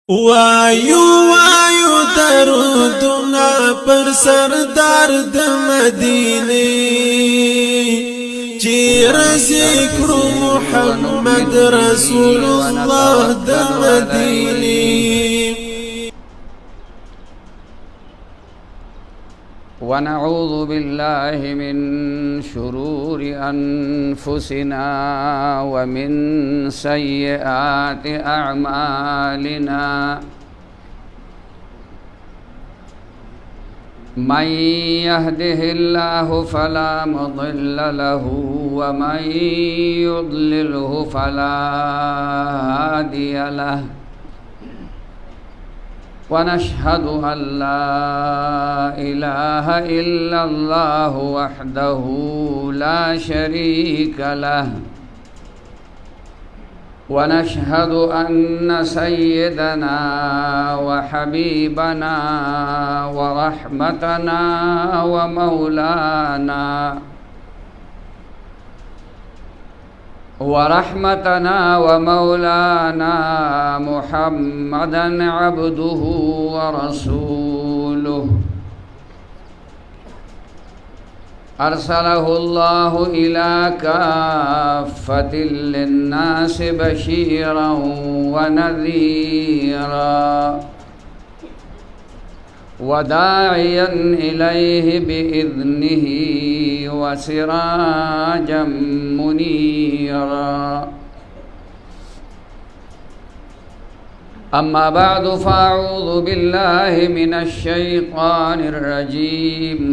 وایو وایو درودنا پر سردار د مدینه چې ذکر محمد رسول الله د مدینه. ونعوذ بالله من شرور أنفسنا ومن سيئات أعمالنا. من يهده الله فلا مضل له ومن يضلله فلا هادي له. ونشهد أن لا إله إلا الله وحده لا شريك له. ونشهد أن سيدنا وحبيبنا ورحمتنا ومولانا محمدا عبده ورسوله. أرسله الله إلى كافة للناس بشيرا ونذيرا وداعيا إليه بإذنه وسراجا منيرا. أما بعد فأعوذ بالله من الشيطان الرجيم.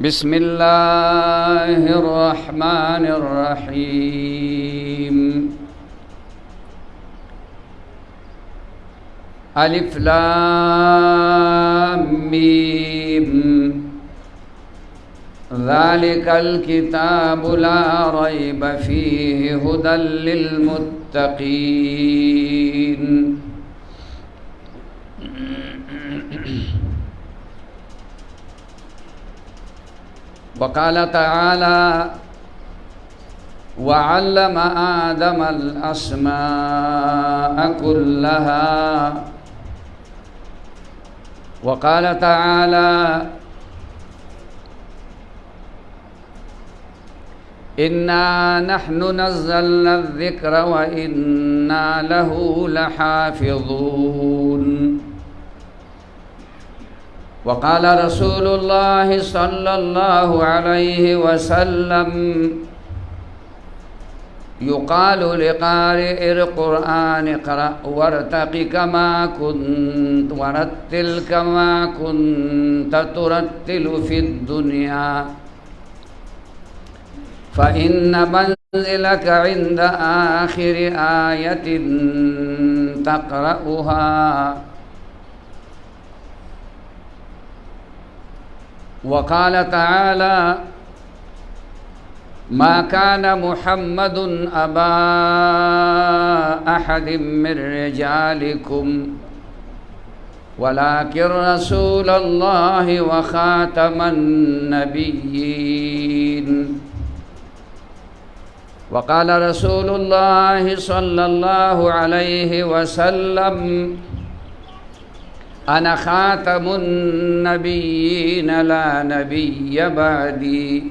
بسم الله الرحمن الرحيم. ألف لام ميم. ذلك الكتاب لا ريب فيه هدى للمتقين. وقال تعالى: وعلم آدم الأسماء كلها. وقال تعالى: إنا نحن نزلنا الذكر وإنا له لحافظون. وقال رسول الله صلى الله عليه وسلم: يقال لقارئ القرآن اقرأ وارتقي كما كنت ورتل كما كنت ترتل في الدنيا، فإن منزلك عند آخر آية تقرأها. وقال تعالى: ما كان محمد أبا أحد من رجالكم ولكن رسول الله وخاتم النبيين. وقال رسول الله صلى الله عليه وسلم: أنا خاتم النبيين لا نبي بعدي.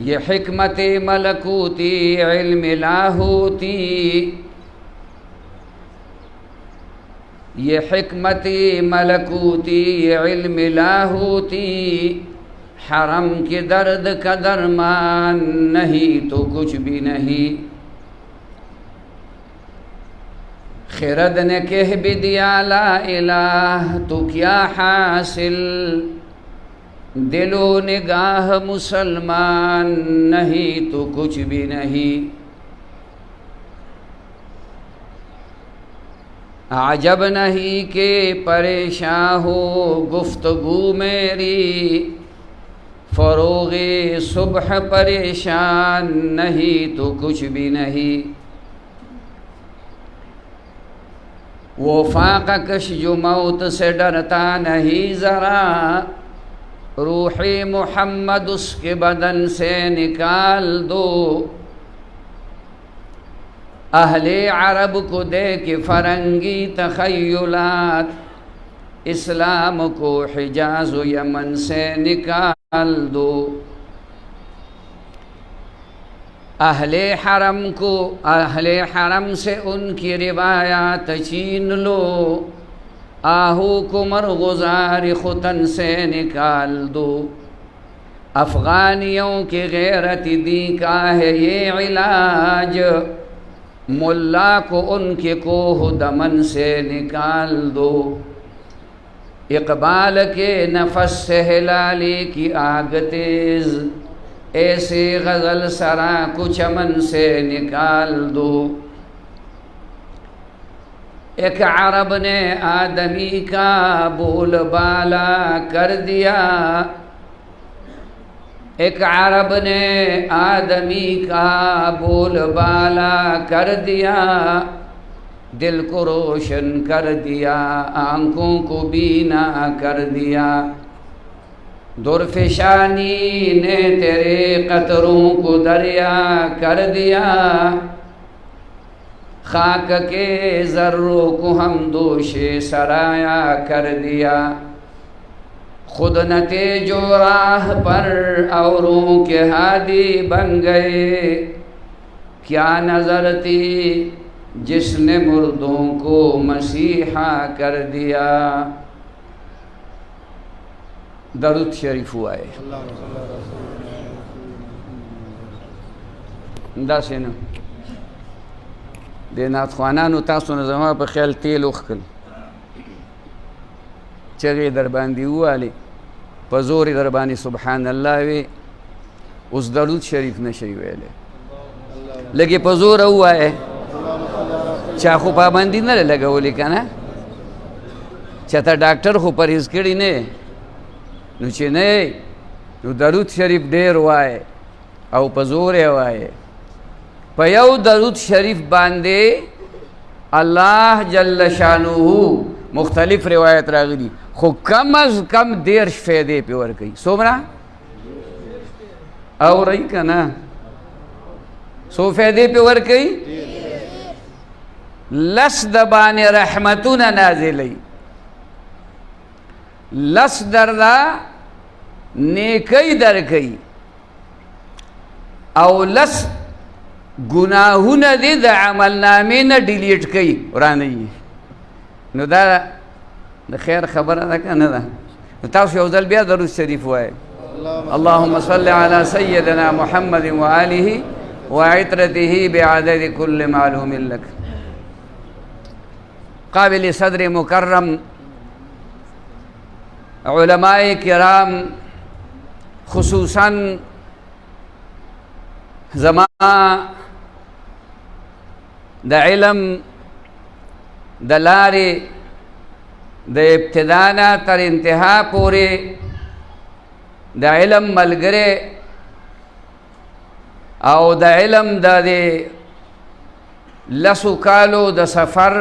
یہ حکمت ملکوتی علم لاہوتی، یہ حکمت ملکوتی علم لاہوتی، حرم کے درد کا درمان نہیں تو کچھ بھی نہیں. خرد نے کہہ بھی دیا لا الہ تو کیا حاصل، دل و نگاہ مسلمان نہیں تو کچھ بھی نہیں. عجب نہیں کہ پریشاں ہو گفتگو میری، فروغ صبح پریشان نہیں تو کچھ بھی نہیں. وہ فاقہ کش جو موت سے ڈرتا نہیں ذرا، रूह मोहम्मद उसके बदन से निकाल दो। अहले अरब को दे के फरंगी तखय्युलात, इस्लाम को हिजाज व यमन से निकाल दो। अहले हरम से उनकी रिवायात छीन लो। आहू को मरगुज़ार खुतन से निकाल दो। अफ़गानियों की गैरत दी का है ये इलाज, मुल्ला को उनके कोह दमन से निकाल दो। इक़बाल के नफस से हिलाली की आग तेज़, ऐसे गज़ल सरा को चमन से निकाल दो। एक अरब ने आदमी का बोल बाला कर दिया, एक अरब ने आदमी का बोल बाला कर दिया। दिल को रोशन कर दिया, आँखों को बीना कर दिया। दुर्फिशानी ने तेरे कतरों को दरिया कर दिया। खाक के ज़र्रों को हम दोषे सराया कर दिया। खुद न थे जो राह पर औरों के हादी बन गए, क्या नज़र थी जिसने मुर्दों को मसीहा कर दिया। दरूद शरीफ हुआ है दاسې نه د ناتخوانانو تاسو نه زما په خیال تیل وخکل چغې در باندې ووالې په زور در باندې سبحان الله وي اوس درود شریف نشي ویلی لږې په زور ووایې چا خو پابندي نه لګولې که نه چاته ډاکټر خو پرهیز کړي نه نو چې نه نو درود شریف ډېر وایې او په زور یې وایې په یو درود شریف باندې الله جل شانه مختلف روایت راغلي خو کم از کم 10 فایدې پې ورکوي څومره اورئ که نه څو فایدې پې ورکوي 10 د باندې رحمتونه نازلوي 10 درله نیکی درکوي او 10 گناهونه دي د عملنامې نه ډیلیټ کوي ورانوي نو دا د خیر خبره ده که نه ده نو تاسو یو ځل بیا درود شریف وایئ اللهم صل على سيدنا محمد وآله وعطرته بعدد كل معلوم لك قابل صدر مکرم علماء کرام خصوصاً زما د علم د لارې د ابتدا نه تر انتها پورې د علم ملګری او د علم د 10 کالو د سفر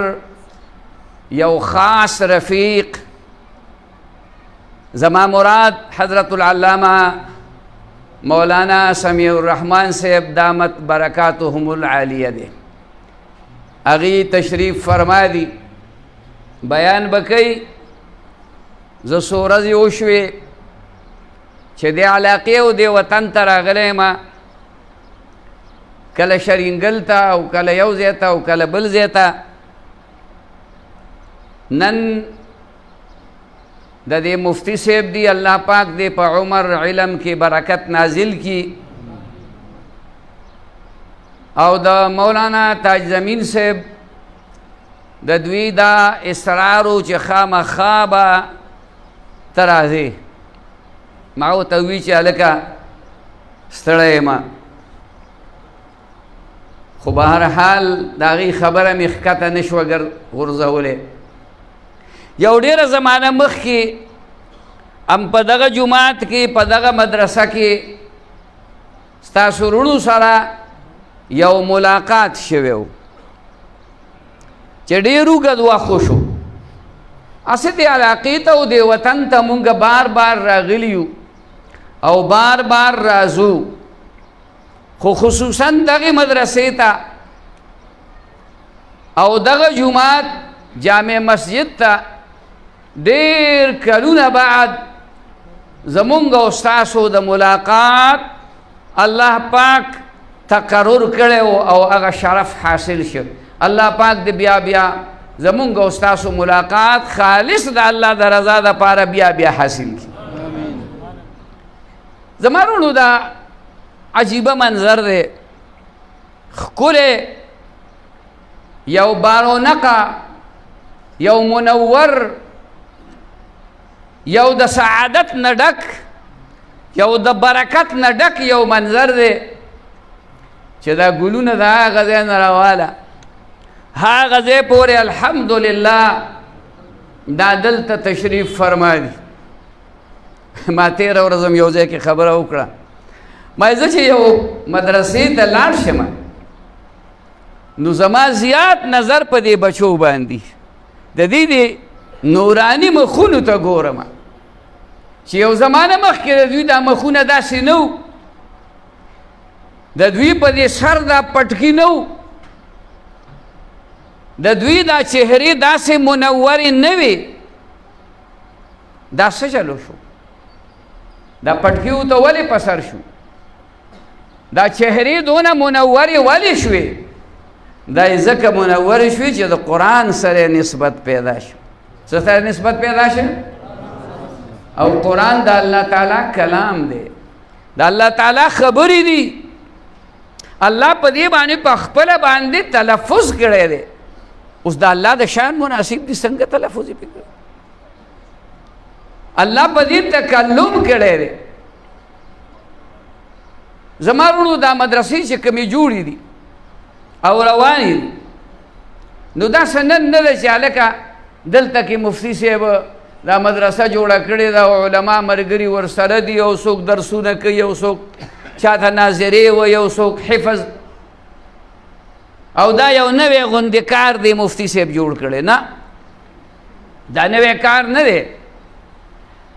یو خاص رفیق زما مراد حضرت العلامہ مولانا سمیع الرحمن صاحب دامت برکاتهم العالیہ دے اغی تشریف فرما دی بیان بکی ز سورز اوشوی چه دی علاقی و دی وطن تا راغلی ما کل شرینگل تا او کل یو زیتا او کل بل زیتا نن د دې مفتی صاحب دی الله پاک دې په عمر علم کې برکت نازل کی او د مولانا تاج زمین صاحب د دوی دا اصرارو چې خامخا به ته راځې ما ورته ووي چې هلکه ستړی یم خو به هر حال د هغې خبره مې ښکته نه شوه غورځولی یو ډیره زمانه مخکې هم په دغه جماعت کې په دغه مدرسه کې ستاسو وروڼو سره یو ملاقات شوی و چې ډېر اوږد وخت وشو هسې دې علاقې ته او دې وطن ته مونږ بار بار راغلي یو او بار بار رازو خو خصوصا دغه مدرسې ته او دغه جمعات جامع مسجد ته ډېر کلونه بعد زمونږ او ستاسو د ملاقات الله پاک تقرر کړی او هغه شرف حاصل شو. الله پاک دې بیا بیا زمونږ او ستاسو ملاقات خالص د الله د رضا دپاره بیا بیا حاصل کړي. زما وروڼو دا عجیبه منظر دی، ښکلی، یو بارونقه، یو منور، یو د سعادت نه ډک، یو د برکت نه ډک یو منظر دی چې دا ګلونه د هغه ځای نه راواله هغه ځای پورې الحمدلله دا دلته تشریف فرما دي. ما تېره ورځ هم یو ځای کې خبره وکړه، ما زه چې یو مدرسې ته لاړ شم نو زما زیات نظر په دې بچو باندې د دې د نوراني مخونو ته ګورم چې یو زمانه مخکې د دوی دا مخونه داسې نه وو، د دوی په دې سر دا پټکي نه وو، د دوی دا چهرې داسې منورې نه وې. دا څه چلو شو؟ دا پټکي ورته ولې په سر شو؟ دا چهرې دونه منورې ولې شوې؟ دا یې ځکه منورې شوې چې د قرآن سره نسبت پیدا شو. څه سره نسبت پیدا شو؟ او قرآن د الله تعالی کلام دی، د الله تعالی خبرې دي. الله په دې باندې په خپله باندې تلفظ کړی دی. اوس د الله د شان مناسب دي څنګه تلفظ یې پې کړی؟ الله په دې تکلم کړی دی. زما وروڼو دا مدرسې چې کومې جوړې دي او روانې دي نو دا څه نن نه ده چې هلکه دلته کې مفتي صاحب دا مدرسه جوړه کړې ده او علما ملګري ورسره دي او څوک درسونه کوي او څوک چاته ناظرې وایي او څوک حفظ، او دا یو نوی غوندې کار دی مفتي صاحب جوړ کړی. نه، دا نوی کار نه دی.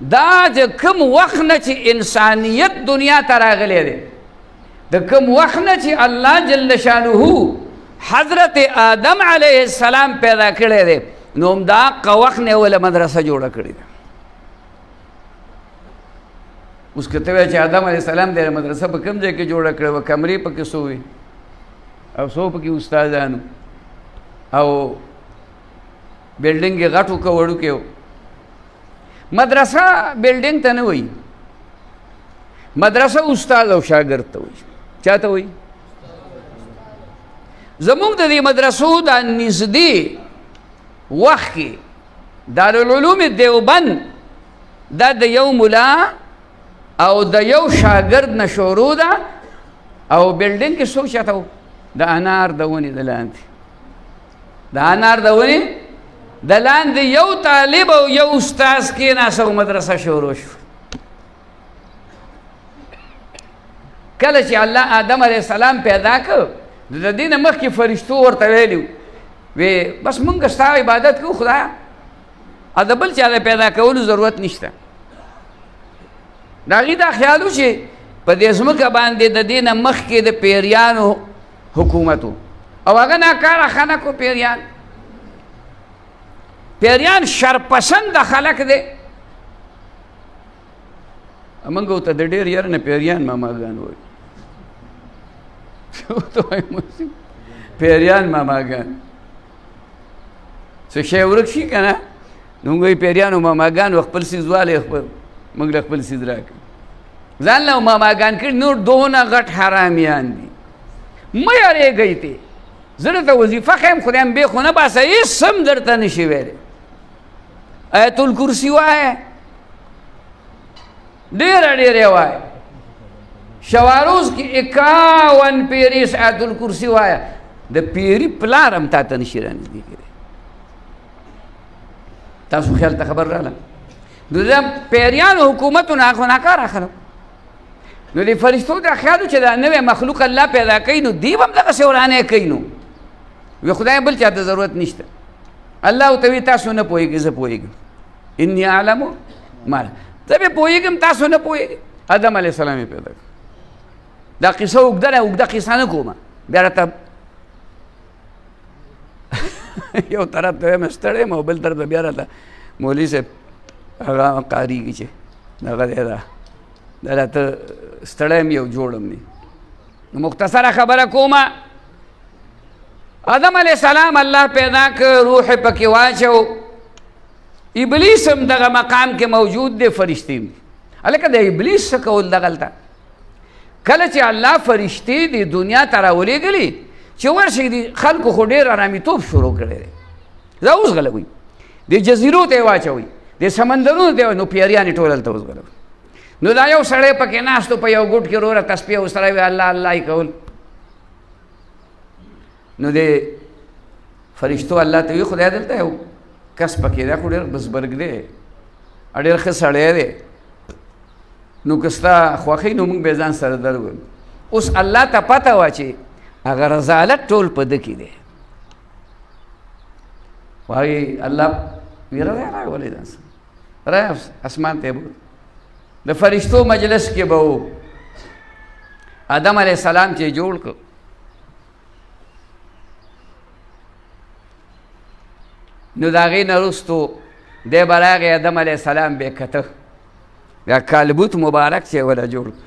دا د کوم وخت نه چې انسانیت دنیا ته راغلی دی، د کوم وخت نه چې الله جل شانه حضرت آدم علیه السلام پیدا کړی دی نو همدا وخت نه وله مدرسه جوړه کړې ده. اوس که ته وایې چې آدم علیه السلام دی مدرسه په کوم ځای کې جوړه کړې وه؟ کمرې پکې څو وي او څو پکې استادانو او بلډینګ یې غټ و که وړوکی و. مدرسه بلډینګ ته نه وایي، مدرسه استاد او شاګرد ته وایي. چا ته وایي؟ زمونږ د دې مدرسو دا نږدې وخت کې دارالعلوم دیوبند دا د یو ملا او د یو شاګرد نه شروع ده او بلډینګ کې څوک چاته و؟ د انار د ونې د لاندې، د انار د ونې د لاندې یو طالب او یو استاذ کېناسته او مدرسه شروع شو. کله چې الله آدم علیه السلام پیدا کړ د دې نه مخکې فرشتو ورته ویلي وی بس مونږ ستا عبادت کوو خدایه، د بل چا د پیدا کولو ضرورت نشته. د هغې دا خیال و چې په دې ځمکه باندې د دې نه مخکې د پیریانو حکومت و او هغه ناکاره خلک و. پیریان شرپسنده خلک دی. موږ ورته د ډېر یار نه پیریان ماماګان وایي. پیریان ماماګان څه شی ورک شي که نه نو موږ وایي پیریانو ماماګانو خپل څیز والی موږ له خپل څیز راکړي. ځان له ماماګان کړي نور دونه غټ حرامیان دي. مه یارېږئ تې، زه درته وظیفه ښیم خدایم بې خو نه باسه، هېڅ هم درته نه شي ویلی. آیت الکرسي وایه، ډېره ډېرې وایه. شواروز کې 51 پیریس آیت الکرسي وایه. د پیري پلار هم تا ته نشي رانږدې کېدی. تاسو خیال ته خبر راغله؟ نو د پیریانو حکومتونه هغه ناکاره خلک نو د فرشتو دا خیال و چې دا نوی مخلوق الله پیدا کوي نو دی به هم دغسې ورانې کوي. نو وی خدای بل چاته ضرورت نشته. الله ورته وی تاسو نه پوهېږئ، زه پوهېږم. انی اعلم ما زه پې پوهېږم تاسو نه پوهېږئ. آدم علیه السلام یې پیدا کړ. دا قصه اوږده ده، اوږده قصه نه کومه، بیا راته یو طرف ته وایم ستړی یم او بل طرف ته بیا راته مولوي صاحب هغه قاري چې دغه دی دا راته ستړی یم یو جوړم نه. نو مختصره خبره کومه، آدم علیه السلام الله پیدا کړ، روح پکې واچو، ابلیس هم دغه مقام کې موجود دی، فرشتې هم دي. هلکه د ابلیس څه کول دغلته؟ کله چې الله فرشتې د دنیا ته راولېږلي چې ورشي د خلکو خو ډېر ارامېتوب شروع کړی دی، دا اوس غلوئ، د جزیرو ته یې واچوئ، د سمندرونو ته یې نو پیریانې ټول هلته اوس غلوئ. نو دا یو سړی پکې ناست و په یو ګوټ کې وروره تسبیح ورسره وي الله الله یې کول. نو د فرشتو الله ته وي خدای دلته یو کس پکې دی، خو ډېر بزبرګ دی، ډېر ښه سړی دی، نو که ستا خوښوي نو موږ به یې ځان سره درولو. اوس الله ته پته وه چې هغه رضالت ټول په ده کې دی. وایي الله وی رایه راولې ځان سره رایه اسمان ته یې د فرشتو مجلس کې به و. آدم علیه السلام چې جوړ کړ، نو د هغې نه وروستو دی به راغی، آدم علیه السلام به یې کته، بیا کالبوت مبارک چې یې وله جوړ کړ،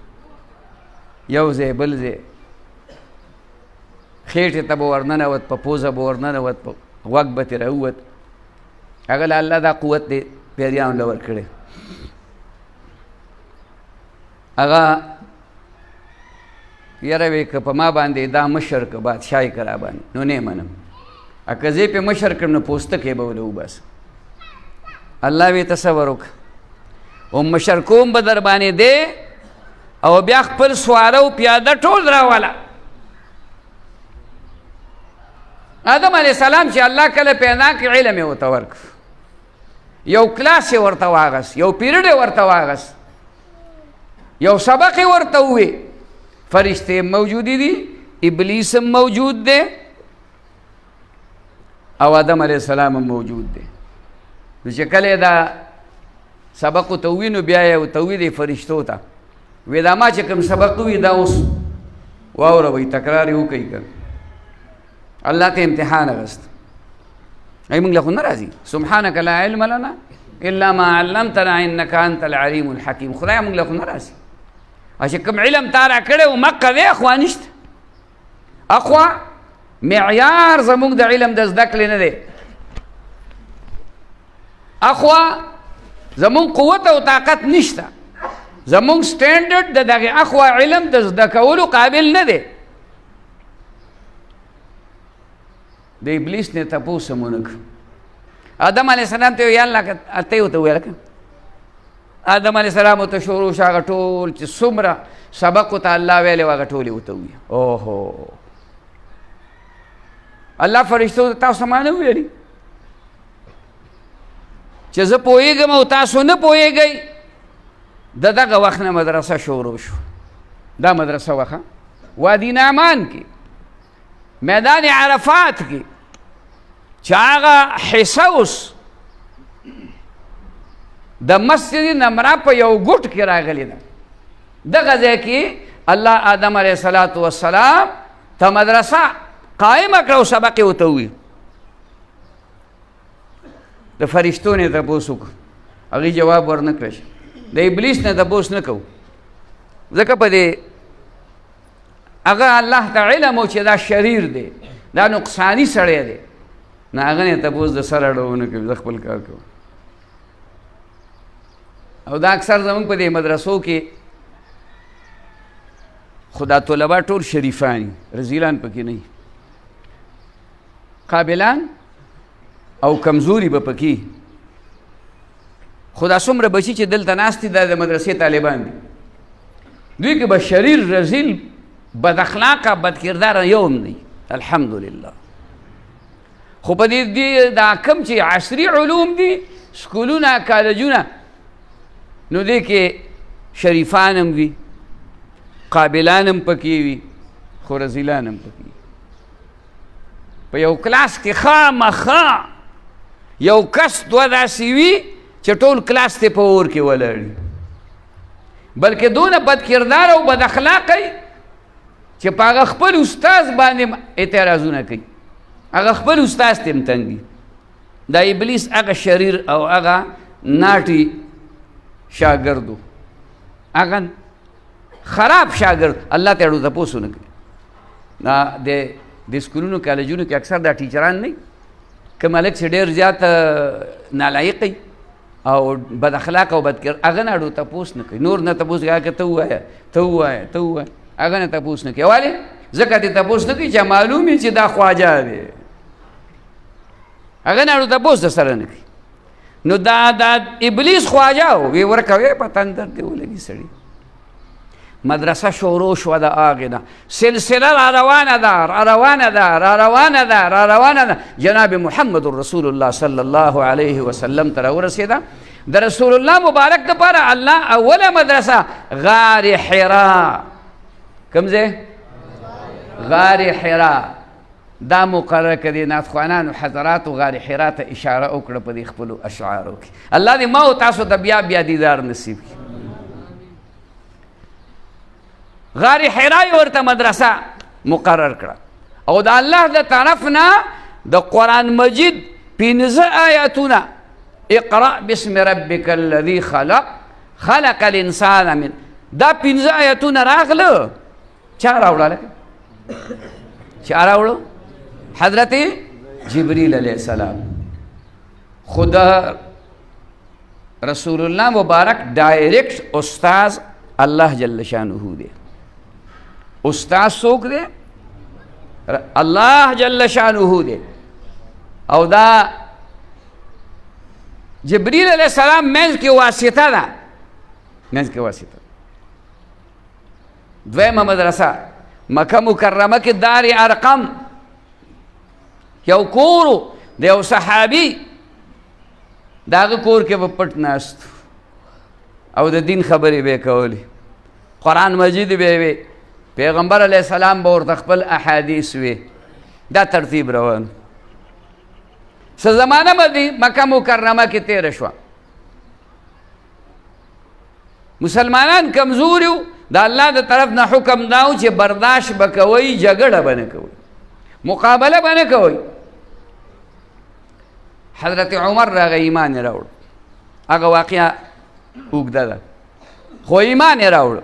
یو ځای بل ځای، خېټې ته به ورننوت، په پوزه به ورننوت، په غوږ به ترې راووت. هغه له الله دا قوت دی پیریانو له ورکړی. هغه یاره وی که په ما باندې دا مشر که بادشاهي که را باندې نو نه یې منم، که زه یې پې مشر کړم نو پوستکی به وله وباسم. الله وی تصور وکړه، او مشر کوم به در باندې دی او بیا خپل سواره او پیاده ټول راوله. آدم علیه السلام چې الله کله پیدا کړ علم یې ورته ورکړ، یو کلاس یې ورته واغست، یو پیریډ یې ورته واغست، یو سبق یې ورته ووی. فرشتې موجودې دي، ابلیس هم موجود دی او آدم علیه السلام هم موجود دی. نو چې کله دا سبق ورته ووي نو بیا یې ورته ووي دی فرشتو ته، وی دا ما چې کوم سبق ووي دا اوس واوروئ، تکرار یې وکئ که الله ته امتحان اغست. ای موږ له خو نه راځي، سبحانک لا علم لنا الا ما علمتنا انک انت العلیم الحکیم. خدایه موږ له خو نه راځي، چې کوم علم تا را کړی و مکه دی اخوا نشته. اخوا معیار زموږ د علم د زده کړې نه دی، اخوا زموږ قوت او طاقت نشته، زموږ سټینډرډ د دغې اخوا علم د زده کولو قابل نه دی. د ابلیس نه تپوس هم ونه کړ. آدم علیه السلام ته یا الله ته یې ورته وویل که آدم علیه السلام ورته شروع شو، هغه ټول چې څومره سبق ورته الله ویلی و هغه ټول یې ورته وویل. اوهو الله فرشتو ته تاسو ما نه ویلي چې زه پوهېږم او تاسو نه پوهېږئ. د دغه وخت نه مدرسه شروع شو. دا مدرسه وخه وادي نعمان کې، میدان عرفات کې، چې هغه حصه اوس د مسجد نمره په یو ګوټ کې راغلی ده. دغه ځای کې الله آدم علیه السلام ته مدرسه قائمه کړه او سبق یې ورته وویل. د فرشتو نه تپوس وکړو، هغوی جواب ورنه کړی. د ابلیس نه تپوس نه کوو، ځکه په دې هغه الله ته علم و چې دا شریر دی، دا نقصانی سړی دی، نه هغه نه تپوس د سر اړه ونه کوي، زه خپل کار کوم. او دا اکثر زمونږ په دې مدرسو کې خو دا طلبه ټول شریفان رزیلان پکې نه وي، قابلان او کمزوري به پکې. خو دا څومره بچي چې دلته ناست دي دا د مدرسې طالبان دي، دوی کې به شریر رزیل بد اخلاقه بد کرداره یو هم دی الحمدلله. خو په دې دا کم چې عصري علوم دي، سکولونه کالجونه، نو دې کې شریفان هم وي، قابلان هم پکې وي، خو رزیلان هم پکې وي. په یو کلاس کې خامخا یو کس دوه داسې وي چې ټول کلاس ته په اور کې ولاړ وي. بلکې دونه بد کردار او بد اخلاقی چې په هغه خپل استاز باندې اعتراضونه کوي، هغه خپل استاز ته هم تنګ دي. دا ابلیس هغه شریر او هغه ناټي شاګردو، هغه خراب شاګرد الله ته اړو تپوس نه کوي. دا د سکولونو کالجونو کې اکثر دا ټیچران نه کوم هلک چې ډېر زیات نالایق او بد اخلاق او بد کردار هغه نه اړو تپوس نه کوي، نور نه تپوس کوي که ته ووایه ته ووایه ته ووایه، هغه نه تپوس نه کوي. ولې؟ ځکه دې تپوس نه کوي چې معلوم وي چې دا خواجه دی، هغه نه اړو تپوس د سره نه کوي. نو دا ابلیس خواجه و وی ورکوي په تندر دې ولګي سړي. مدرسه شروع شوه د هغې نه، سلسله را روانه ده را روانه ده را روانه ده را روانه ده، جناب محمد رسول الله صلی الله علیه وسلم ته راورسېده. د رسول الله مبارک دپاره الله اوله مدرسه غار حرا، کوم ځای؟ غار حرا. دا مقرر کړي نعتخوانانو حضراتو غار حرا ته اشاره وکړه په دې خپلو اشعارو کې. الله دې ما او تاسو ته بیا بیا دیدار نصیب کړي. غار حرا یې ورته مدرسه مقرر کړه او د الله د طرف نه د قرآن مجید 15 آیاتونه اقرأ باسم ربک الذي خلق خلق الانسان من، دا 15 آیاتونه راغله چا راوړه؟ چا راوړو؟ حضرت جبریل علیہ السلام. خدا رسول الله مبارک ډایرکټ استاذ الله جل شانه دی. استاذ څوک دی؟ الله جل شانه دی. او دا جبریل علیہ السلام منځ کې واسطه ده، منځ کې واسطه. دویمه مدرسه مکه مکرمه کې دار ارقم، یو کورو د یو صحابي، د هغه کور کې به پټ ناست او د دین خبرې به یې کولې، قرآن مجید به یې وی، پیغمبر علیه السلام به ورته خپل احادیث وی. دا ترتیب روان. څه زمانه به مکه مکرمه کې تېره شوه، مسلمانان کمزور یو، د الله د طرف نه حکم دا و چې برداشت به کوئ، جګړه به نه کوئ، مقابله به نه کوئ. حضرت عمر راغی ایمان یې راوړ، هغه واقعه اوږده ده خو ایمان یې راوړ.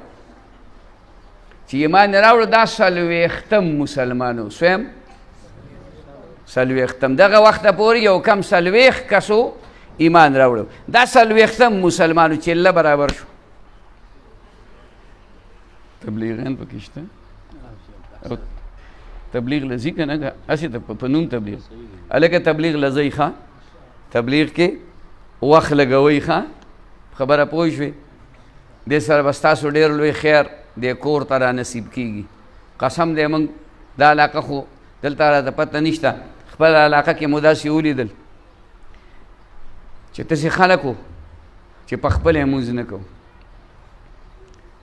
چې ایمان یې راوړ دا 40 مسلمانو، سویم 40 دغه وخته پورې یو کم 40 کسو ایمان راوړو. دا 40 مسلمانو چله برابر شو. تبلیغیان پکې شته او تبلیغ لذي که نه، هسې ته په نوم تبلیغ، هلکه تبلیغ لذی ښه، تبلیغ کې وخت لګوئ ښه، خبره پوه شوې. دې سره به ستاسو ډېر لوی خیر دې کور ته را نصیب کېږي. قسم دی موږ دا علاقه خو دلته راته پته نشته، خپل علاقه کې مو داسې ولیدل چې تاسې خلک وو چې په خپله یې مونځ نه کوو،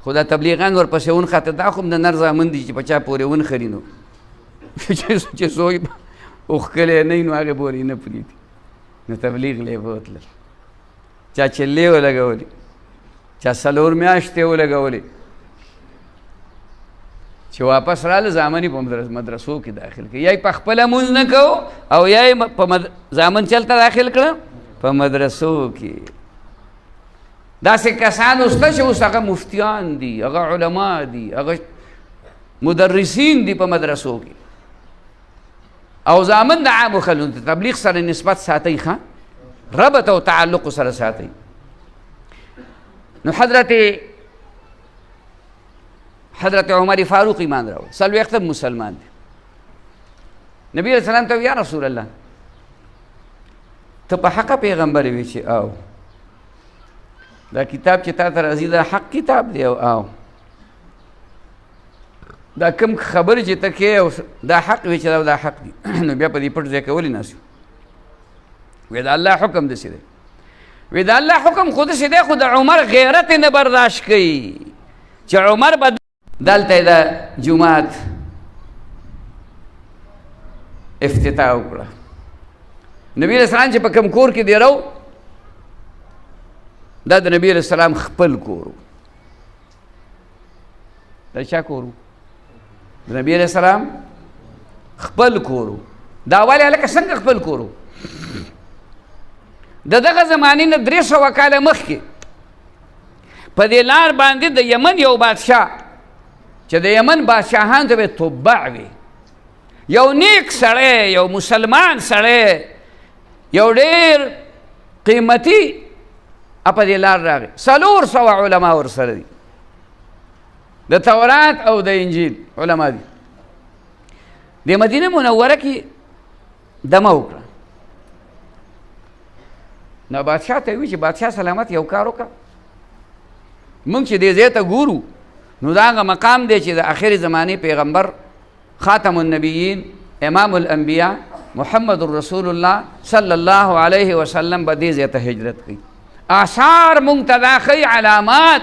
خو دا تبلیغان ورپسې ونښته. دا خو هم د نر زامن دي چې په چا پورې ونښري نو چې څوک اوښکلی نه وي نو هغې پورې نه پرېږدي. نو تبلیغ لی بوتلل، چا چلې ولګولې، چا 4 میاشتې ولګولې، چې واپس راله زامن یې په مدرسو کې داخل کړي. یا یې په خپله مونځ نه کوو او یا یې په زامن چلته داخل کړه په مدرسو کې. داسې کسان اوسته چې اوس هغه مفتیان دي، هغه علما دي، هغه مدرسین دي په مدرسو کې، او زامن د عامو خلکو ته تبلیغ سره نسبت ساتئ ښه، ربط او تعلق سره ساتئ. نو حضرت عمر فاروق ایمان راوړ، 40 مسلمان دی. نبی علیہ السلام ته یا رسول الله ته په حقه پیغمبر وی چې او دا کتاب چې تا ته راځي دا حق کتاب دی او دا کوم خبرې چې ته کې دا حق وی چې دا حق دی. نو بیا په دې پټ ځای کې ولې ناست وی دا الله حکم داسې دی، وی دا الله حکم خو داسې دی، خو د عمر غیرت نه برداشت کوي چې عمر به دلته د جومات افتتاح وکړه. نبی علیہ السلام چې په کوم کور کې دی راو، دا د نبی علیہ السلام خپل کور، د چا کورو د نبی علیہ السلام خپل کورو دا ولې هلکه څنګه خپل کورو د دغه زمانې نه 300 کاله مخکې په دې لار باندې د یمن یو بادشاه چې د یمن بادشاهانو ته به تبع وي یو نیک سړی یو مسلمان سړی یو ډېر قیمتي په دې لار راغی 400 علما ورسره دي د تورات او د انجیل علما دي د مدینه منوره کې دمه وکړه نو بادشاه ته وی چې بادشاه سلامت یو کار وکړه مونږ چې دې ځای ته ګورو نو دا هغه مقام دی چې د آخري زمانې پیغمبر خاتم النبیین امام الانبیاء محمد رسول الله صلی الله علیه وسلم به دې ځای ته هجرت کوي آثار مونږ ته دا ښیي علامات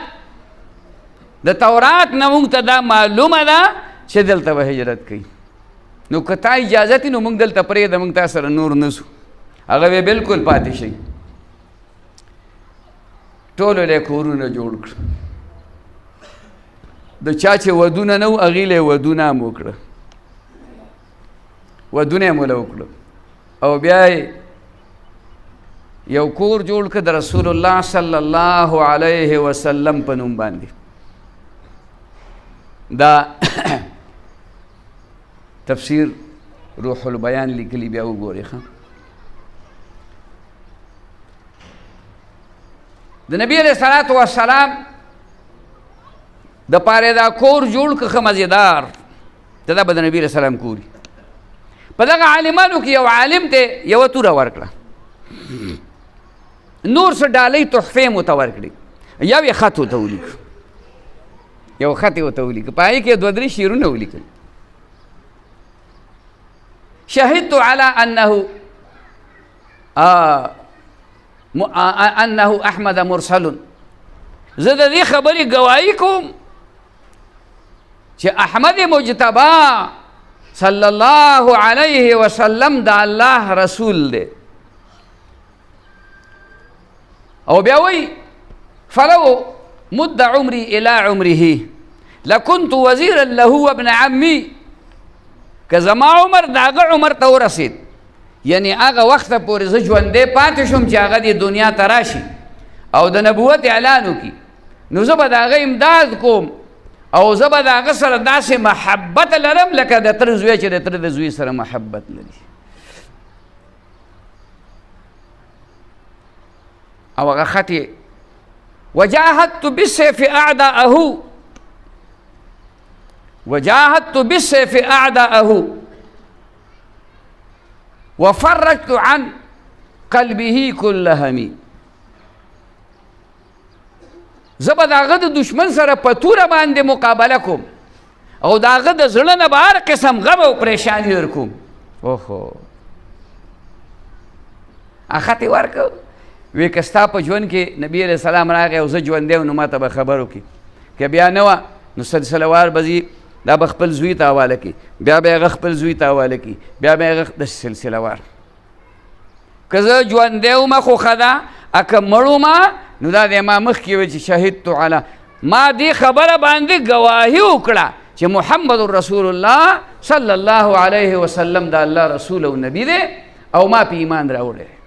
د تورات نه مونږ ته دا معلومه ده چې دلته به هجرت کوي نو که تا اجازت نو مونږ دلته پرېږده مونږ تا سره نور نه سو هغه به بلکل پاتې شي ټولو له کورونه جوړ کړه د چا چې ودونه نه و هغې له یې ودونه هم وکړه ودونه یې موله وکړه او بیا یې یو کور جوړ کړه د رسول الله صلی الله علیه وسلم په نوم باندې دا تفسیر روح البیان لیکلی بیا وګورئ ښه د نبی علیہ الصلوۃ والسلام د پاره دا کور جوړ که مزیدار ته دا به د نبی علیہ السلام کوری په دغه عالمانو کې یو عالم ته یوه توره ورکړه نور څه ډالۍ تحفې مو ته ورکړي یو یې خط ورته ولیکه یو خط یې ورته ولیکه په هغې کې 2-3 شعرونه ولیکل شهدت على انه احمد مرسل زه د دې خبرې ګواهي کوم چې احمد مجتبی صلی الله علیه وسلم د الله رسول دی او بیا وی فلو مد عمري الى عمره لكنت وزيرا له وابن عمي که زما عمر د هغه عمر ته ورسید یعنی هغه وخته پورې زه ژوندی پاتې شوم چې هغه دې دنیا ته راشي او د نبوت اعلان وکړي نو زه به د هغه امداد کوم او زه به د هغه سره داسې محبت لرم لکه د تره زوی چې د تره د زوی سره محبت لري او هغه خط یې وجاهدت بالسيف اعداءه وجاهدت بالسيف اعداءه وفرجت عن قلبه كل همي زه به د هغه د دشمن سره په توره باندې مقابله کوم او د هغه د زړه نه به هر قسم غم او پریشاني در کوم اوهو خط یې ورکړ وی که ستا په ژوند کې نبی علیہ السلام راغی او زه ژوندی یم نو ما ته به خبر وکړي که بیا نه وه نو سلسله وار به ځي دا به خپل زوی ته حواله کړي بیا به هغه خپل زوی ته حواله کړي بیا به هغه داسې سلسله وار که زه ژوندی ومه خو ښه ده که مړ ومه نو دا د ما مخکې وی چې شهدت علی ما دې خبره باندې ګواهي وکړه چې محمد رسول الله صلی الله علیه وسلم د الله رسول او نبی دی او ما په ایمان راوړی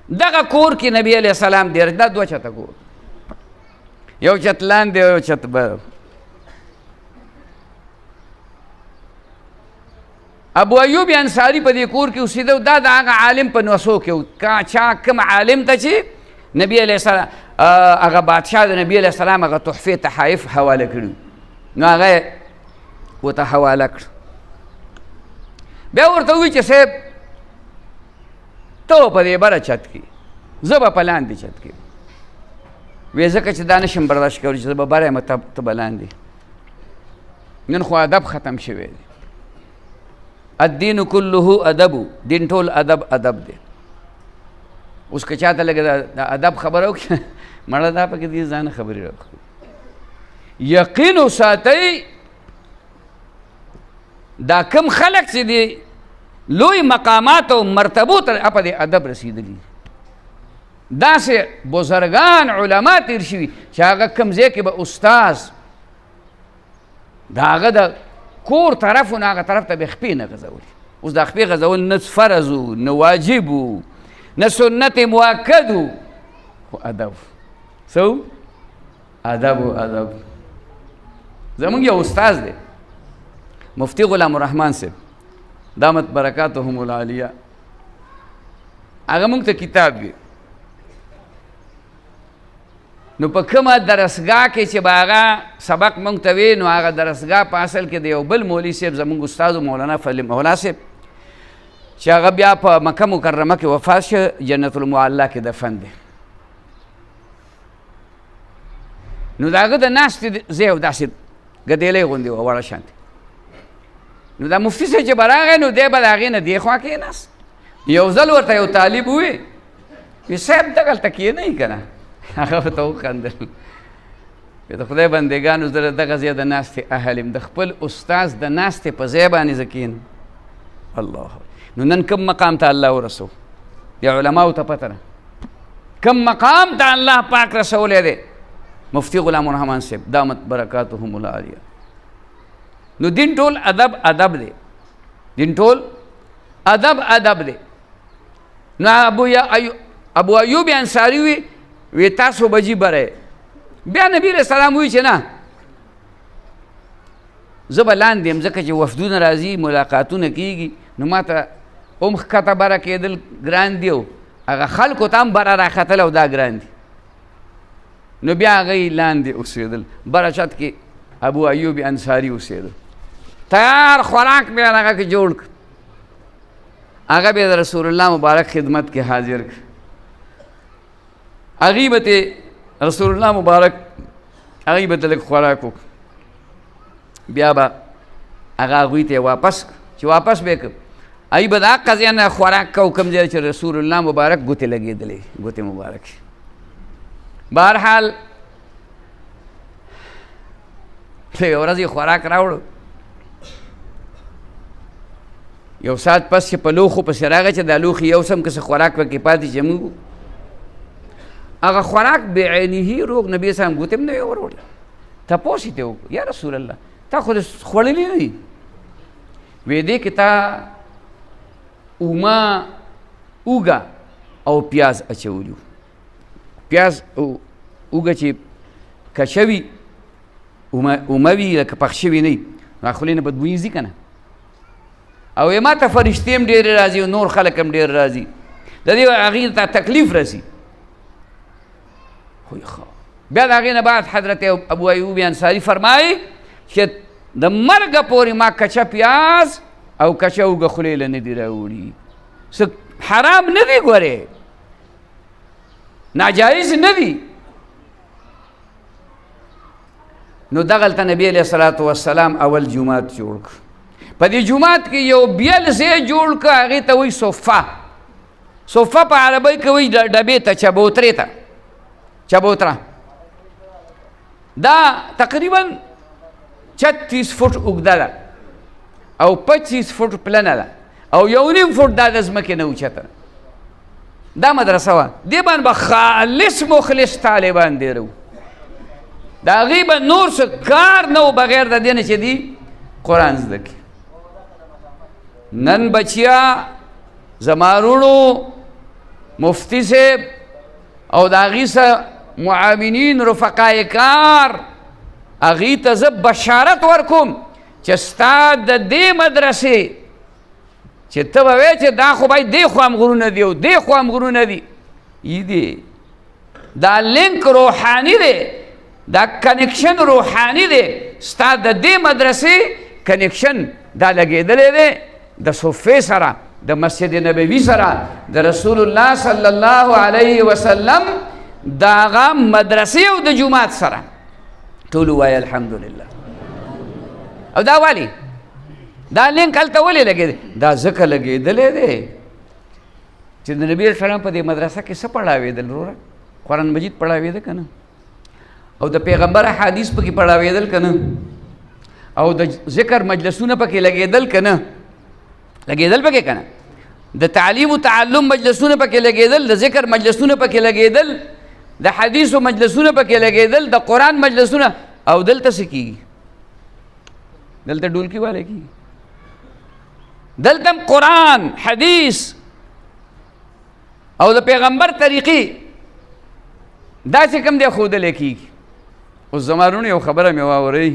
دغه کور کې نبی علیہ السلام دی دا 2 چته کور یو چت لاندې یو چت بر ابو ایوب انصاری په دې کور کې اوسېده دا د هغه عالم په نوسو کې چا کوم عالم ته چې نبی علیہ السلام هغه بادشاه د نبی علیہ السلام هغه تحفې تحایف حواله کړي نو هغه ورته حواله کړ بیا ورته ووایي چې صاحب ته په دې بره چت کې زه به په لاندې چت کې وی ځکه چې دا نشم برداشت کولی چې زه به بره یم ته به لاندې نن خو ادب ختم شوی دی الدین کله ادب دین ټول ادب دی اوس که چاته لږه د ادب خبره وکړي مړه دا پکې دې ځان خبرې راکړي یقین وساتئ دا کم خلک چې دي لوی مقامات او مرتبو ته په دې ادب رسیدلي داسې بزرګان علما تیر شوي چې هغه کوم ځای کې به استاذ د هغه د کور طرف و نه هغه طرف ته به خپې نه غځولې. اوس دا خپې غځول نه فرض و نه واجب و نه سنت مؤکد و، خو ادب څه ادب و ادب. زمونږ یو استاذ دی مفتی غلام الرحمن صاحب دامت برکاتهم العالیه، هغه مونږ ته کتاب وي. نو په کومه درسګاه کې چې به هغه سبق مونږ ته وي، نو هغه درسګاه په اصل کې د یو بل مولوي صاحب زمونږ استاد مولانا فضل مولا صاحب چې هغه بیا په مکه مکرمه کې وفات شه، جنت المعلا کې دفن دی. نو د هغه د ناستې ځای او داسې ګدیلۍ غوندې وه وړه شانتې. نو دا مفتي صاحب چې به راغی نو دی به د هغې نه دې خوا کېناست. یو ځل ورته یو طالب ووی وی صاحب دغلته کښېنئ که نه، هغه ورته وخندل. د خدای بندګانو زه دغه ځای د ناستې اهل یم، د خپل استاذ د ناستې په ځای باندې زه کښېنم. الله نو نن کوم مقام ته الله ورسو؟ د علماو ته پته ده کوم مقام ته الله پاک رسولی دی. مفتی غلام الرحمن صاحب دامت برکاتهم العالیه. نو دین ټول ادب ادب دی، دین ټول ادب ادب دی. نو ابو ایوب انصاری وی تاسو بجی بره. بیا نبی علیہ السلام وی چې نه زه به لاندې یم، ځکه چې وفدونه راځي ملاقاتونه کېږي، نو ما ته هم ښکته بره کېدل ګران دي او هغه خلکو ته هم بره راختل او دا ګران دي. نو بیا هغوی لاندې اوسېدل، بره چت کې ابو ایوب انصاری اوسېدل. تیار خوراک بیا هغه کې جوړ کړ، هغه بیا د رسول الله مبارک خدمت کې حاضر کړ. هغوی به ته رسول الله مبارک هغوی به ته لږ خوراک وکړ، بیا به هغه هغوی ته واپس چې واپس به یې کړ، هغوی به د هغه ځای نه خوراک کو کوم ځای چې رسول الله مبارک ګوتې لګېدلې ګوتې مبارک. بهرحال یو ورځ یې خوراک راوړو، یو ساعت پس چې په لوښو پسې راغی چې دا لوښي یو سم که څه خوراک پکې پاتې چې موږ هغه خوراک بعینه روغ نبي اسلام ګوتې هم نه وې وروړله. تپوس یې ته وکړو یا رسول الله تا خو خوړلي نه دي؟ وی دې کې تا اومه اوږه او پیاز اچولي. پیاز او اوږه چې کچه وي اومه وي لکه پخ شوي نه وي، نو خولې نه بدبویي ځي که نه. او ما ته فرشتې هم ډېرې راځي او نور خلک هم ډېر راځي، د دې هغې ته تکلیف رسي. بیا د هغې نه بعد حضرت ابو ایوب انصاري فرمایي چې د مرګه پورې ما کچه پیاز او کچه اوږه خولې له نه دي راوړي. څه حرام نه دي، ګورې ناجایز نه دي. نو دغلته نبی علیه الصلاة والسلام اول جومات جوړ کړ. په دې جومات کې یو بیل ځای جوړ کړ، هغې ته وایي صفه. صفه په عربۍ کې وایي ډبې ته، چبوترې ته، چبوتره. دا تقریبا 36 فوټ اوږده ده او 25 فوټ پلنه ده او 1.5 فوټ دا د ځمکې نه اوچته. دا مدرسه وه، دې باندې به خالص مخلص طالبان ډېر وو، د هغې به نور څه کار نه و بغیر د دې نه چې دي قرآن زده کړي. نن بچیا زما وروڼو مفتی صاحب او د هغې سره معاونین رفقای کار، هغې ته زه بشارت ورکوم چې ستا د دې مدرسې چې ته به وایې چې دا خو باید دې خوا هم غرونه دي او دې خوا هم غرونه دي، ای دی دا لینک روحاني دی، دا کنیکشن روحاني دی. ستا د دې مدرسې کنیکشن دا لګېدلی دی د صفې سره، د مسجد نبوي سره، د رسول الله صلی الله علیه وسلم د هغه مدرسې او د جومات سره. ټول ووایه الحمدلله. او دا ولې دا لینک هلته ولې لګېدی؟ دا ځکه لګېدلی دی چې د نبي علیه السلام په دې مدرسه کې څه پړاوېدل وروره؟ قرآن مجید پړاوېده که نه؟ او د پیغمبر احادیث پکې پړاوېدل که نه؟ او د ذکر مجلسونه پکې لګېدل که نه؟ لګېدل پکې که نه؟ د تعلیم و تعلم مجلسونه پکې لګېدل، د ذکر مجلسونه پکې لګېدل، د حدیثو مجلسونه پکې لګېدل، د قرآن مجلسونه. او دلته څه کېږي؟ دلته ډولکی والے کی دلته قرآن حدیث او د پیغمبر طریقې داسې کوم دی ښودلی کېږي. اوس زمانونو یو خبره مې واورئ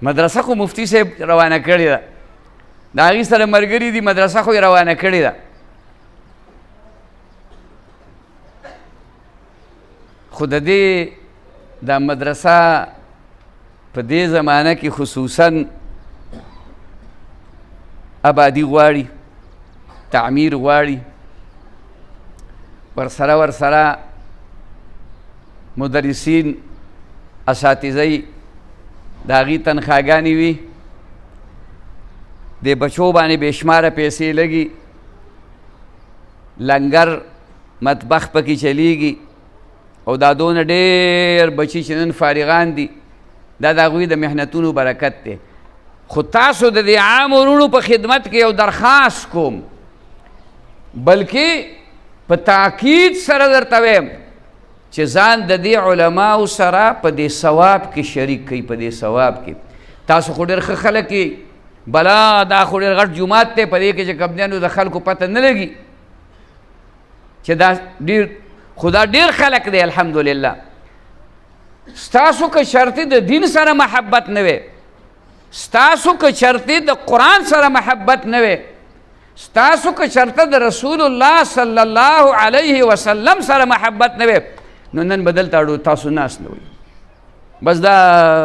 مدرسه خو مفتي صاحب روانه کړې ده، د هغې سره ملګري دي، مدرسه خو یې روانه کړې ده، خو د دې دا مدرسه په دې زمانه کې خصوصا آبادي غواړي، تعمیر غواړي، ورسره مدرسین اساتذه د هغې تنخواګانې وي، د بچو باندې بې شماره پیسې لګي، لنګر مطبخ پکې چلیږي، او دا دونه ډېر بچي چې نن فارغان دي دا د هغوی د محنتونو برکت دی. خو تاسو د دې عام وروڼو په خدمت کې یو درخواست کوم، بلکې په تاکید سره درته وایم چې ځان د دې علماو سره په دې ثواب کې شریک کړئ. په دې ثواب کې تاسو خو ډېر ښه خلک یې، بلا دا خو ډېر غټ جومات دی، په دې کې چې کبدیانو د خلکو پته نه لګي چې دا ډېر خدا ډېر خلک دی. الحمدلله ستاسو که شرطي د دین سره محبت نه وي، ستاسو که شرطي د قرآن سره محبت نه وي، ستاسو که شرطه د رسول الله صلی الله علیه وسلم سره محبت نه وي، نو نن به دلته تاسو ناست نه وئ، بس دا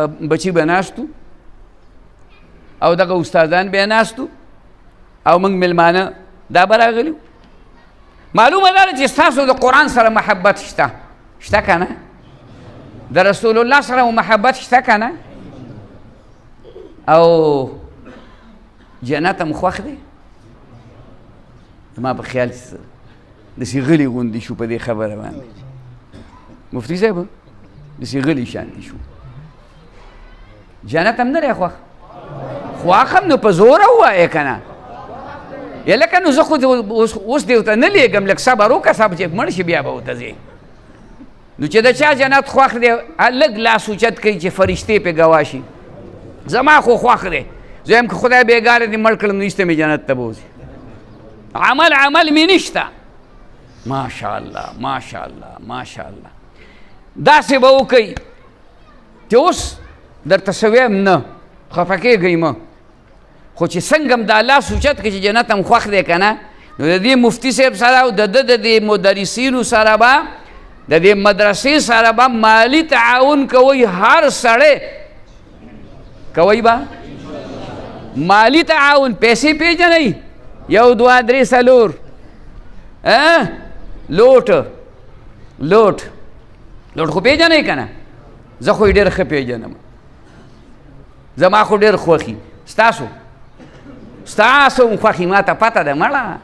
بچي به ناستو او دغه استادان به ناستو او موږ مېلمانه دا به راغلي. معلومه ده چې ستاسو د قرآن سره محبت شته که نه؟ د رسول الله سره محبت شته که نه؟ او جنت هم خوښ دی؟ زما په خیال داسې غلي غوندې شو په دې خبره باندې، مفتي صاحب داسې غلي شانتې شو. جنت هم نه دی خوښ؟ خواښ هم نو په زوره ووایې که نه؟ یا لکه نو زه خو اوس دې ورته نه لېږم، لږ صبر وکړه، صبر چې مړ شي بیا به ورته ځې. نو چې د چا جنت خوښ دی لږ لاس اوچت کوي چې فرشتې پې ګواه شي. زما خو خوښ دی، زه یم که خدای بېګاره دې مړ کړم نو ایسته مې جنت ته بوځي. عمل مې نشته. ماشاءالله ماشاءالله ماشاءالله داسې به وکئ چې اوس درته څه ویم نه خفه کېږئ مه، خو چې څنګه هم دا لاس اوچت کړي چې جنت هم خوښ دی که نه، نو د دې مفتي صاحب سره او د دې مدرسینو سره به د دې مدرسې سره به مالي تعاون کوئ. هر سړی کوئ به مالي تعاون، پیسې پېژنئ، 1 2 3 4 لوټ خو پېژنئ که نه؟ زه خو یې ډېر ښه پېژنم، زما خو ډېر خوښي. ستاسو هم خوښي، ما ته پته ده مړه.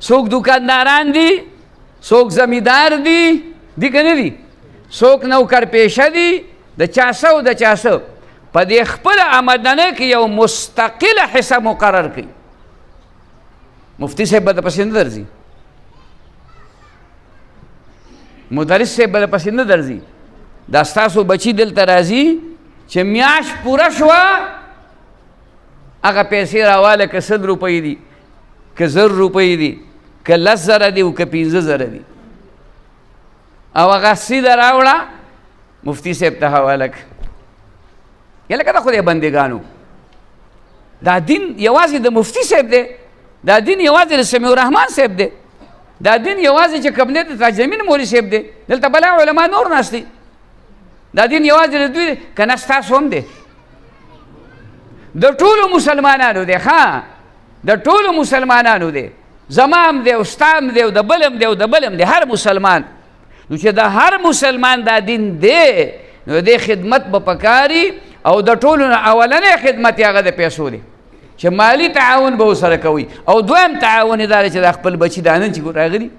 څوک دوکانداران دي، څوک زمیندار دي که نه دي، څوک نوکر پیشه دي، د چا څه او د چا څه، په دې خپله آمدنۍ کې یو مستقله حصه مقرر کړي. مفتی صاحب به درپسې نه درځي، مدرس صاحب به درپسې نه درځي. دا ستاسو بچي دلته راځي چې میاشت پوره شوه هغه پیسې راواله، که 100 روپۍ دي، که 1000 روپۍ دي، که 10,000 دي او که 15,000 دي، او هغه سیده راوړه مفتي صاحب ته حواله کړه. یا لکه د خدای بندګانو، دا دین یوازې د مفتي صاحب دی، دا دین یوازې د سمیع الرحمن صاحب دی، دا دین یوازې چې کوم دی د تاج الدین مولوي صاحب دی، دلته بلا علما نور ناست دي، دا دین یوازې د دوی دی که نه ستاسو هم دی؟ د ټولو مسلمانانو دی، ښه د ټولو مسلمانانو دی، زما هم دی او ستا هم دی او د بل هم دی او د بل هم دی، هر مسلمان. نو چې د هر مسلمان دا دین دی نو د خدمت به پکاري، او د ټولو نه اولنی خدمت یې هغه د پیسو دی چې مالی تعاون به ورسره کوي. او دویم تعاون یې دا دی چې دا خپل بچي دا نن چې راغلي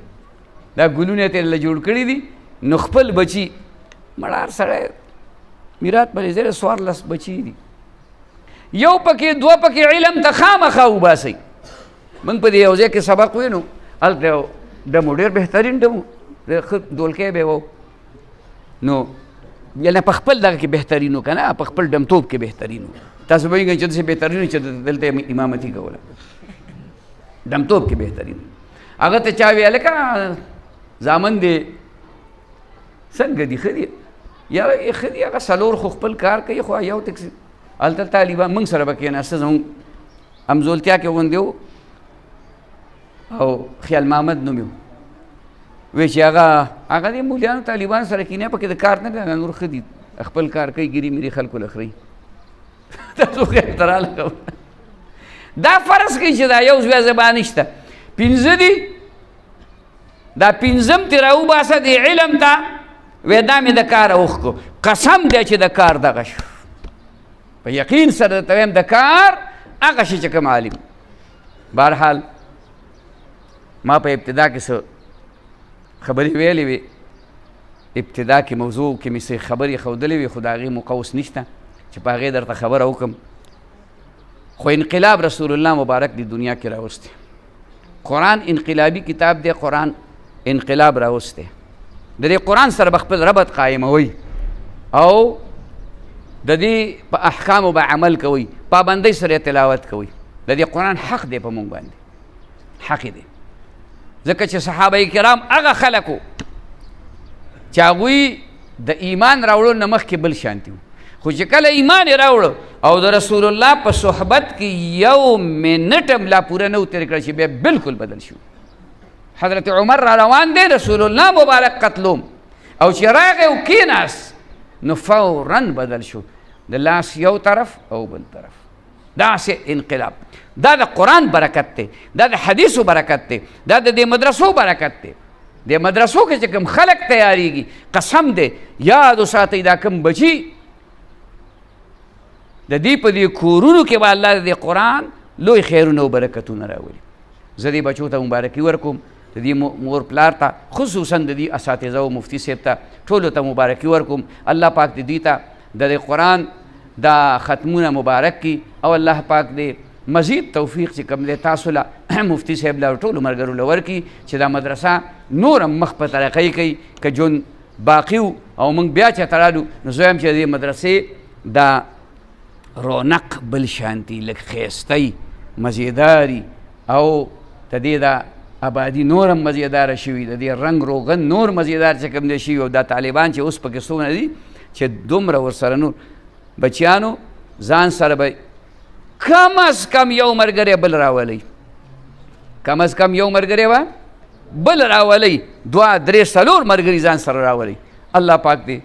دا ګلونه یې ترې جوړ کړي دي، نو خپل بچي مړه هر سړی میرات بلې ځای 14 بچي دي، یو پکې 2 پکې علم ته خامخا وباسئ. موږ په دې یو ځای کې سبق وینو، هلته ډمو ډېر بهترین ډمو ډېر ښه دولکی به و، نو یعنې په خپل دغه کې بهترین و که نه په خپل ډمتوب کې بهترین و تاسو به وایئ چې داسې بهترین و چې دلته امامتي کوله ډمتوب کې بهترین هغه ته چا ویل که زامن دی څنګه دي ښه دي یا ښه دي هغه څلور خو خپل کار کوي خو یو تک هلته طالبان موږ سره به کېناسته زموږ همزولتیا کې غوندې و او خیال محمد نوم یې وی چې هغه د مولیانو طالبانو سره کینه پکې د کار نه دی نور ښه دي خپل کار کوي ګیري میري خلکو له خوري تاسو خو احترام کوئ دا فرض کوي چې دا یو زوی زبان نشته پنځه دي دا پنځم ترې راوباسه د علم ته وی دا مې د کار اوښکو قسم دی چې د کار دغه شو په یقین سره درته وایم د کار هغه شي چې کوم عالم بهرحال ما په ابتدا کې څه خبرې ویلې وې ابتدا کې موضوع کې مې څه خبرې ښودلې وې خو د هغې موقع اوس نشته چې په هغې درته خبره وکړم خو انقلاب رسول الله مبارک دی دنیا کې راوستی قرآن انقلابي کتاب دی قرآن انقلاب راوستی د دې قرآن سره به خپل ربط قایموئ او د دې په احکامو به عمل کوئ پابندۍ سره تلاوت کوئ د دې قرآن حق دی په موږ باندې حق دی ځکه چې صحابه کرام هغه خلک وو چې هغوی د ایمان راوړو نه مخکې بل شانتي وو خو چې کله ایمان یې راوړو او د رسول الله په صحبت کې یو منټ هم لا پوره نه و تېر کړی چې بیا بلکل بدل شو حضرت عمر را روان دی رسول الله مبارک قتلوم او چې راغی او کېناست نو فورا بدل شو د لاس یو طرف او بل طرف داسې انقلاب دا د قرآن برکت دی دا د حدیثو برکت دی دا د دې مدرسو برکت دی د مدرسو کې چې کوم خلک تیاریږي قسم دی یاد وساتئ دا کوم بچي د دې په دې کورونو کې به الله د دې قرآن لوی خیرونه او برکتونه راولي زه دې بچو ته مبارکي ورکوم د دې مور پلار ته خصوصا د دې اساتذه او مفتي صاحب ته ټولو ته مبارکي ورکوم الله پاک دې ته د دې قرآن دا ختمونه مبارک کی او الله پاک دې مزید توفیق چې کوم دی تاسو له مفتي صاحب له ټولو ملګرو له ورکړي چې دا مدرسه نور هم مخ په ترقۍ کوي که ژوند باقي او موږ بیا چېرته رالو نو زه وایم چې د دې مدرسې دا رونق بل شانتي لږ ښایستی مزیداري او د دې دا آبادي نور هم مزیداره شوي د دې رنګ روغن نور مزیدار چې کوم دی شوي او دا طالبان چې اوس پکې څومره دي چې دومره ورسره نور بچیانو ځان سره به کم از کم یو ملګری بل راولئ کم از کم یو ملګری به بل راولئ دوه درې څلور ملګري ځان سره راولئ الله پاک دې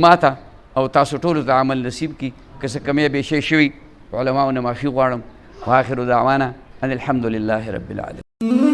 ما ته او تاسو ټولو ته عمل نصیب کړي که څه کمی بیشی شوي علماؤ نه معافي غواړم واخر دعوانا ان الحمد لله رب العالمين